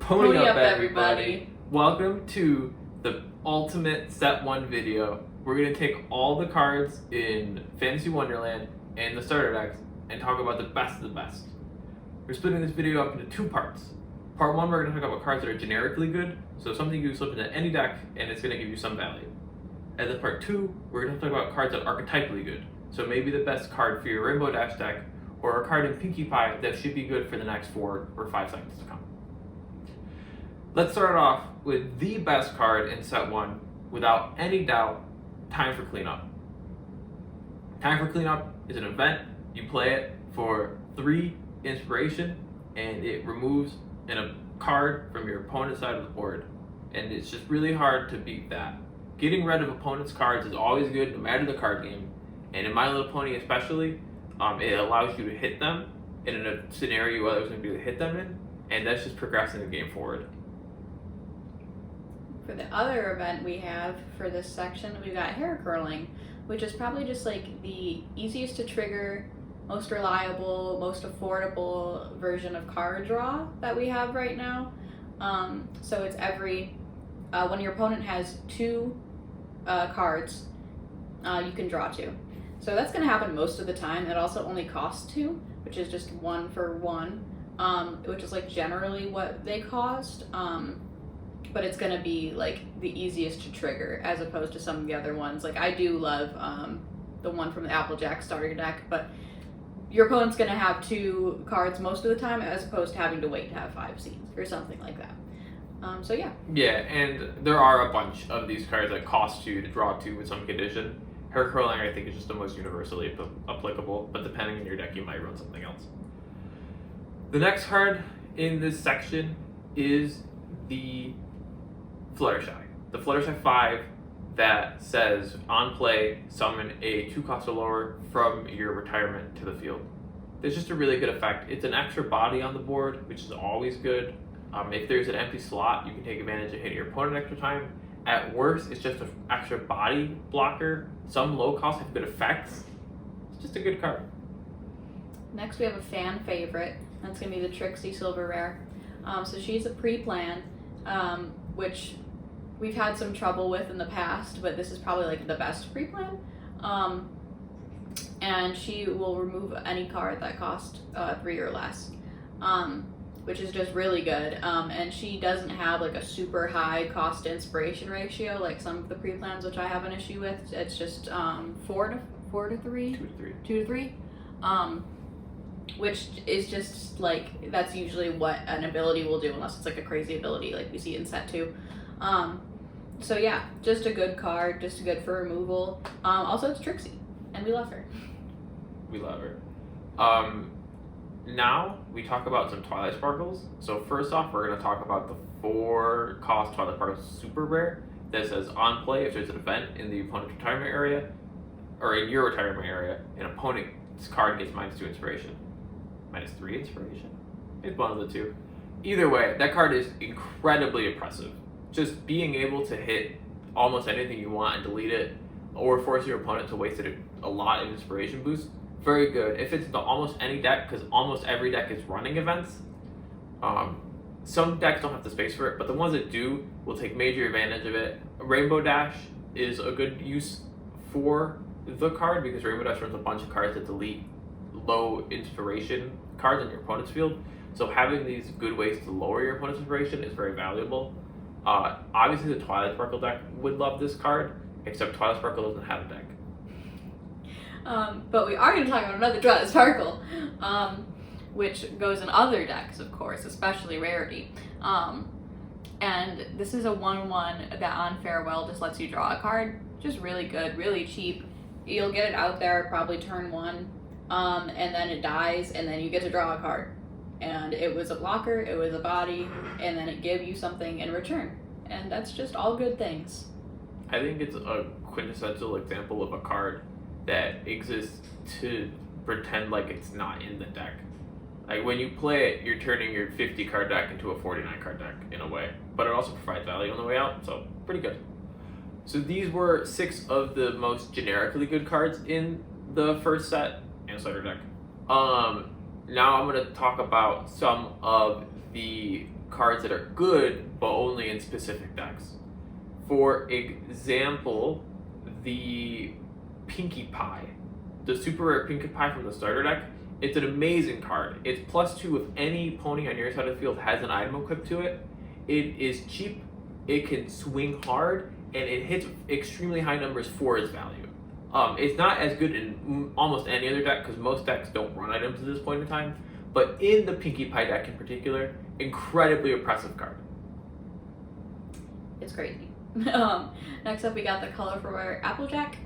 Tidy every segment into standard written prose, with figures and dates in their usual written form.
Pony up, everybody. Welcome to the ultimate set 1 video. We're going to take all the cards in Fantasy Wonderland and the starter decks and talk about the best of the best. We're splitting this video up into 2 parts. Part 1, we're going to talk about cards that are generically good, so something you can slip into any deck and it's going to give you some value. And then part 2, we're going to talk about cards that are archetypally good, so maybe the best card for your Rainbow Dash deck or a card in Pinkie Pie that should be good for the next 4 or 5 seconds to come. Let's start off with the best card in set 1, without any doubt, Time for Cleanup. Time for Cleanup is an event. You play it for 3 inspiration, and it removes a card from your opponent's side of the board. And it's just really hard to beat that. Getting rid of opponent's cards is always good, no matter the card game. And in My Little Pony especially, it allows you to hit them in a scenario you otherwise wouldn't be able to hit them in, and that's just progressing the game forward. For the other event we have for this section, we've got Hair Curling, which is probably just like the easiest to trigger, most reliable, most affordable version of card draw that we have right now. So it's when your opponent has 2 cards, you can draw 2. So that's going to happen most of the time. It also only costs 2, which is just 1 for 1, which is like generally what they cost. But it's going to be like the easiest to trigger as opposed to some of the other ones. Like I do love the one from the Applejack starter deck, but your opponent's going to have 2 cards most of the time as opposed to having to wait to have 5 scenes or something like that. So yeah. Yeah, and there are a bunch of these cards that cost you to draw 2 with some condition. Hair Curling, I think, is just the most universally applicable, but depending on your deck, you might run something else. The next card in this section is the Fluttershy. The Fluttershy 5 that says, on play, summon a 2 cost or lower from your retirement to the field. There's just a really good effect. It's an extra body on the board, which is always good. If there's an empty slot, you can take advantage of hitting your opponent extra time. At worst, it's just an extra body blocker. Some low cost have good effects. It's just a good card. Next we have a fan favorite. That's going to be the Trixie Silver Rare. So she's a pre-plan, which we've had some trouble with in the past, but this is probably like the best pre-plan. And she will remove any card that costs 3 or less, which is just really good. And she doesn't have like a super high cost to inspiration ratio like some of the pre-plans, which I have an issue with. It's just 4 to 3? 2 to 3. Which is just like, that's usually what an ability will do, unless it's like a crazy ability like we see in set 2. So yeah, just a good card, just good for removal. Also it's Trixie, and we love her. We love her. Now we talk about some Twilight Sparkles. So first off, we're going to talk about the 4 cost Twilight Sparkles Super Rare that says, on play, if there's an event in the opponent's retirement area, or in your retirement area, an opponent's card gets -2 inspiration. -3 inspiration? It's one of the 2. Either way, that card is incredibly oppressive. Just being able to hit almost anything you want and delete it, or force your opponent to waste a lot of inspiration boost, very good. If it's almost any deck, because almost every deck is running events, some decks don't have the space for it, but the ones that do will take major advantage of it. Rainbow Dash is a good use for the card, because Rainbow Dash runs a bunch of cards that delete low inspiration cards in your opponent's field. So having these good ways to lower your opponent's inspiration is very valuable. Obviously the Twilight Sparkle deck would love this card, except Twilight Sparkle doesn't have a deck. But we are going to talk about another Twilight Sparkle, which goes in other decks, of course, especially Rarity. And this is a 1/1 that on Farewell just lets you draw a card. Just really good, really cheap. You'll get it out there probably turn 1, and then it dies, and then you get to draw a card. And it was a blocker, it was a body, and then it gave you something in return. And that's just all good things. I think it's a quintessential example of a card that exists to pretend like it's not in the deck. Like when you play it, you're turning your 50 card deck into a 49 card deck in a way, but it also provides value on the way out, so pretty good. So these were 6 of the most generically good cards in the first set and starter deck. Now I'm going to talk about some of the cards that are good, but only in specific decks. For example, the Pinkie Pie, the super rare Pinkie Pie from the starter deck. It's an amazing card. It's +2 if any pony on your side of the field has an item equipped to it. It is cheap, it can swing hard, and it hits extremely high numbers for its value. It's not as good in almost any other deck because most decks don't run items at this point in time, but in the Pinkie Pie deck in particular, incredibly oppressive card. It's crazy. Next up we got the Colorful Rare Applejack,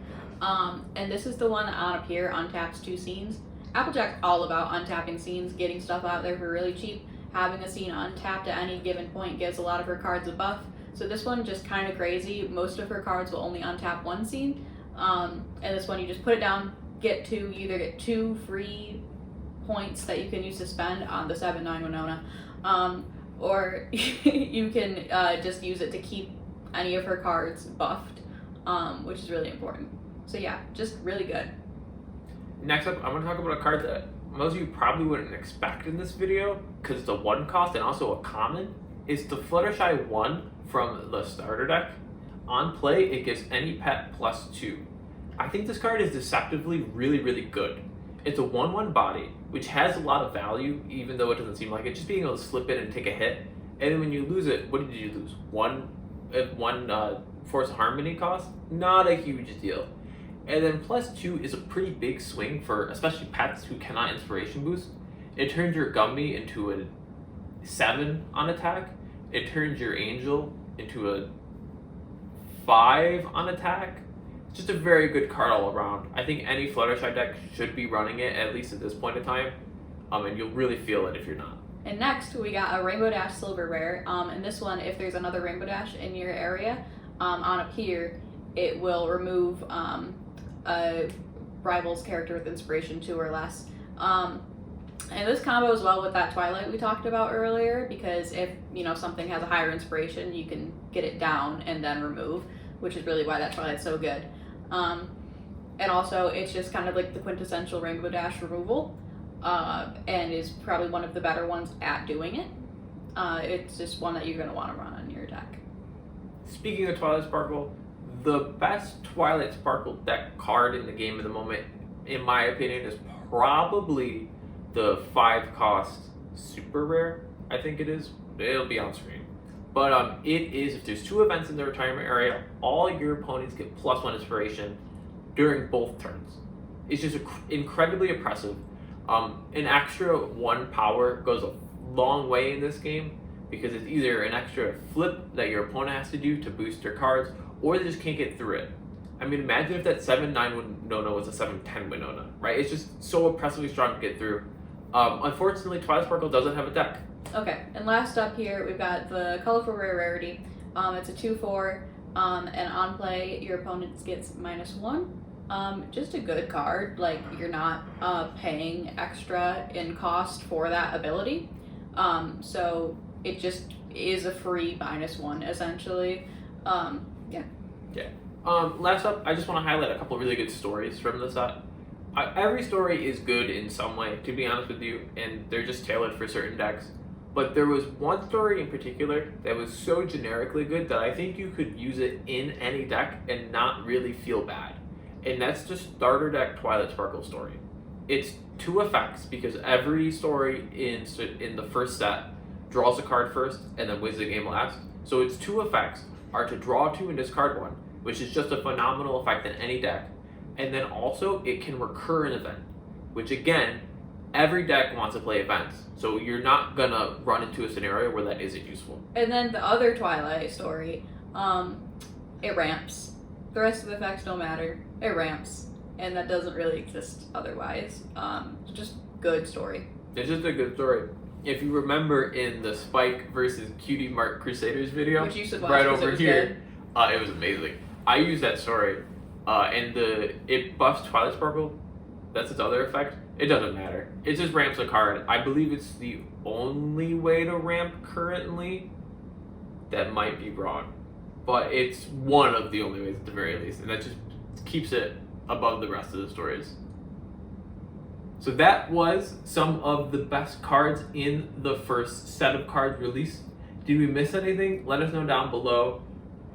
and this is the one on up here, untaps 2 scenes. Applejack's all about untapping scenes, getting stuff out there for really cheap. Having a scene untapped at any given point gives a lot of her cards a buff. So this one just kind of crazy. Most of her cards will only untap 1 scene. And this one you just put it down, you either get 2 free points that you can use to spend on the 7/9 Winona, or you can just use it to keep any of her cards buffed, which is really important. So yeah, just really good. Next up, I'm going to talk about a card that most of you probably wouldn't expect in this video because it's a 1 cost and also a common. It's the Fluttershy 1 from the starter deck. On play, it gives any pet +2. I think this card is deceptively really good. It's a 1/1 body, which has a lot of value, even though it doesn't seem like it. Just being able to slip in and take a hit. And then when you lose it, what did you lose? One Force of Harmony cost? Not a huge deal. And then +2 is a pretty big swing for especially pets who cannot Inspiration Boost. It turns your Gumby into a 7 on attack. It turns your Angel into a 5 on attack. It's just a very good card all around. I think any Fluttershy deck should be running it, at least at this point in time. And you'll really feel it if you're not. And next, we got a Rainbow Dash Silver Rare. And this one, if there's another Rainbow Dash in your area, on up here, it will remove a rival's character with Inspiration 2 or less. And this combo as well with that Twilight we talked about earlier, because if something has a higher Inspiration, you can get it down and then remove, which is really why that Twilight's so good. And also, it's just kind of like the quintessential Rainbow Dash removal, and is probably one of the better ones at doing it. It's just one that you're going to want to run on your deck. Speaking of Twilight Sparkle, the best Twilight Sparkle deck card in the game at the moment, in my opinion, is probably the 5 cost super rare. I think it is. It'll be on screen. But it is, if there's 2 events in the retirement area, all your opponents get +1 Inspiration during both turns. It's just incredibly oppressive. An extra 1 power goes a long way in this game because it's either an extra flip that your opponent has to do to boost their cards, or they just can't get through it. I mean, imagine if that 7/9 Winona was a 7/10 Winona, right? It's just so oppressively strong to get through. Unfortunately, Twilight Sparkle doesn't have a deck. Okay, and last up here, we've got the Colorful Rare Rarity. It's a 2/4, and on play, your opponent gets -1. Just a good card, like you're not paying extra in cost for that ability. So it just is a free -1, essentially. Yeah. Last up, I just want to highlight a couple of really good stories from the set. Every story is good in some way, to be honest with you, and they're just tailored for certain decks. But there was one story in particular that was so generically good that I think you could use it in any deck and not really feel bad. And that's the starter deck Twilight Sparkle story. It's 2 effects because every story in the first set draws a card first and then wins the game last. So its 2 effects are to draw 2 and discard 1, which is just a phenomenal effect in any deck. And then also it can recur an event, which again, every deck wants to play events. So you're not gonna run into a scenario where that isn't useful. And then the other Twilight story, it ramps. The rest of the effects don't matter. It ramps. And that doesn't really exist otherwise. Just good story. It's just a good story. If you remember in the Spike versus Cutie Mark Crusaders video, which you should watch, right over here, it was amazing. I used that story, and it buffs Twilight Sparkle. That's its other effect. It doesn't matter. It just ramps a card. I believe it's the only way to ramp currently. That might be wrong, but it's one of the only ways at the very least, and that just keeps it above the rest of the stories. So that was some of the best cards in the first set of cards released. Did we miss anything? Let us know down below.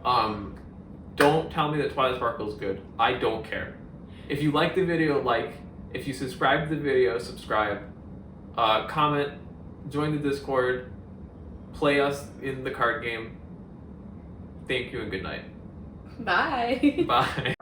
Don't tell me that Twilight Sparkle is good. I don't care. If you like the video, like. If you subscribe to the video, subscribe. Comment. Join the Discord. Play us in the card game. Thank you and good night. Bye. Bye.